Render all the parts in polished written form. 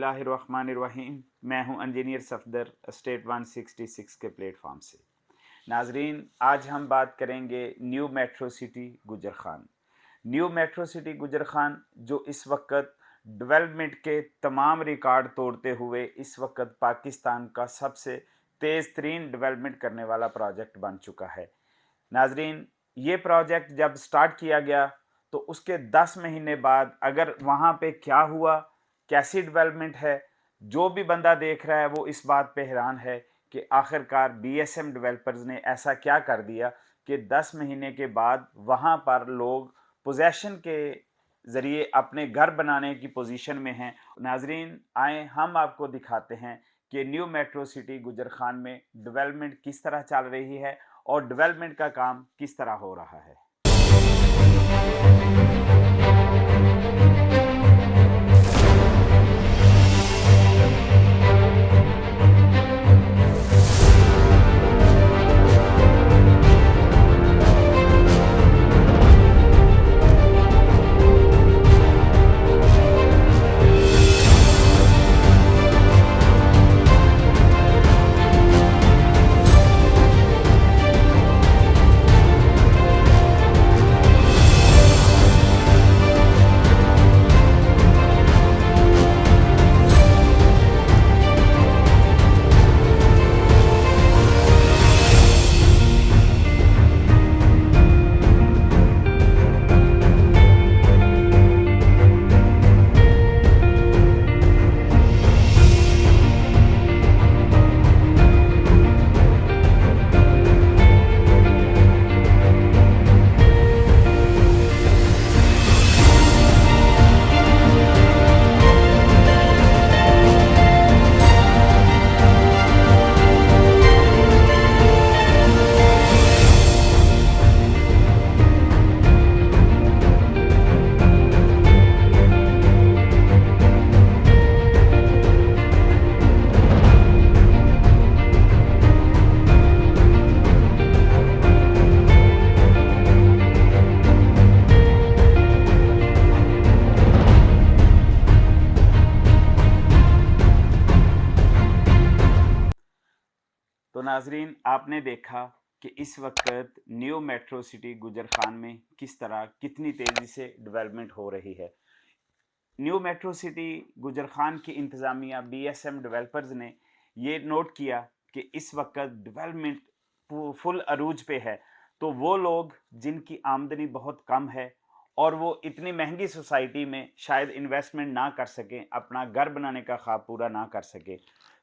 बिस्मिल्लाहिर्रहमानिर्रहीम। मैं हूं इंजीनियर सफदर, स्टेट 166 के प्लेटफॉर्म से। नाजरीन, आज हम बात करेंगे न्यू मेट्रो सिटी गुजर खान। न्यू मेट्रो सिटी गुजर खान जो इस वक्त डेवलपमेंट के तमाम रिकॉर्ड तोड़ते हुए इस वक्त पाकिस्तान का सबसे तेज़ तरीन डेवलपमेंट करने वाला प्रोजेक्ट बन चुका है। नाजरीन, ये प्रोजेक्ट जब स्टार्ट किया गया तो उसके 10 महीने बाद अगर वहाँ पे क्या हुआ, कैसी डेवलपमेंट है, जो भी बंदा देख रहा है वो इस बात पे हैरान है कि आखिरकार बीएसएम डेवलपर्स ने ऐसा क्या कर दिया कि 10 महीने के बाद वहाँ पर लोग पोजेशन के ज़रिए अपने घर बनाने की पोजीशन में हैं। नाजरीन, आए हम आपको दिखाते हैं कि न्यू मेट्रो सिटी गुजर खान में डेवलपमेंट किस तरह चल रही है और डेवलपमेंट का काम किस तरह हो रहा है। तो नाजरीन, आपने देखा कि इस वक्त न्यू मेट्रो सिटी गुजर खान में किस तरह कितनी तेज़ी से डेवलपमेंट हो रही है। न्यू मेट्रो सिटी गुजर खान की इंतज़ामिया बीएसएम डेवलपर्स ने ये नोट किया कि इस वक्त डेवलपमेंट फुल अरूज पे है, तो वो लोग जिनकी आमदनी बहुत कम है और वो इतनी महंगी सोसाइटी में शायद इन्वेस्टमेंट ना कर सकें, अपना घर बनाने का ख्वाब पूरा ना कर सकें,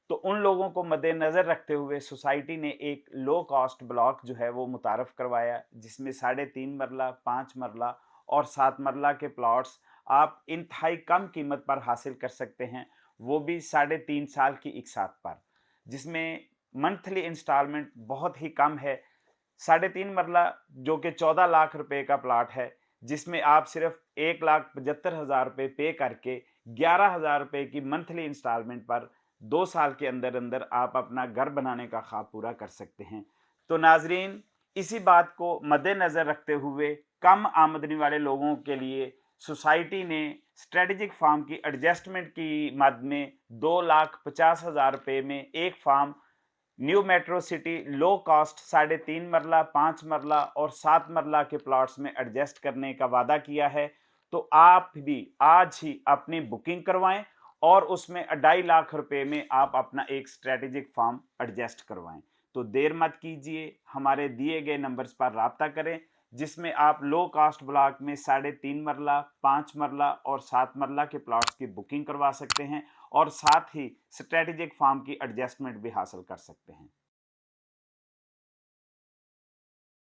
तो उन लोगों को मद्देनज़र रखते हुए सोसाइटी ने एक लो कॉस्ट ब्लॉक जो है वो मुतारफ़ करवाया, जिसमें 3.5 मरला, 5 मरला और 7 मरला के प्लॉट्स आप इंतहाई कम कीमत पर हासिल कर सकते हैं, वो भी 3.5 साल की इकसात पर, जिसमें मंथली इंस्टॉलमेंट बहुत ही कम है। 3.5 मरला जो कि 14 लाख रुपए का प्लाट है, जिसमें आप सिर्फ 1,75,000 रुपये पे करके 11,000 रुपये की मंथली इंस्टॉलमेंट पर 2 साल के अंदर अंदर आप अपना घर बनाने का ख्वाब पूरा कर सकते हैं। तो नाजरीन, इसी बात को मद्देनज़र रखते हुए कम आमदनी वाले लोगों के लिए सोसाइटी ने स्ट्रेटेजिक फार्म की एडजस्टमेंट की मद में 2,50,000 रुपये में एक farm new metro city low cost 3.5 मरला, 5 मरला और 7 मरला के प्लॉट्स में एडजस्ट करने का वादा किया है। तो आप भी आज ही अपनी बुकिंग करवाएं और उसमें 2.5 लाख रुपए में आप अपना एक स्ट्रेटेजिक फार्म एडजस्ट करवाएं। तो देर मत कीजिए, हमारे दिए गए नंबर्स पर राब्ता करें, जिसमें आप लो कास्ट ब्लॉक में 3.5 मरला, 5 मरला और 7 मरला के प्लॉट्स की बुकिंग करवा सकते हैं और साथ ही स्ट्रेटेजिक फार्म की एडजस्टमेंट भी हासिल कर सकते हैं।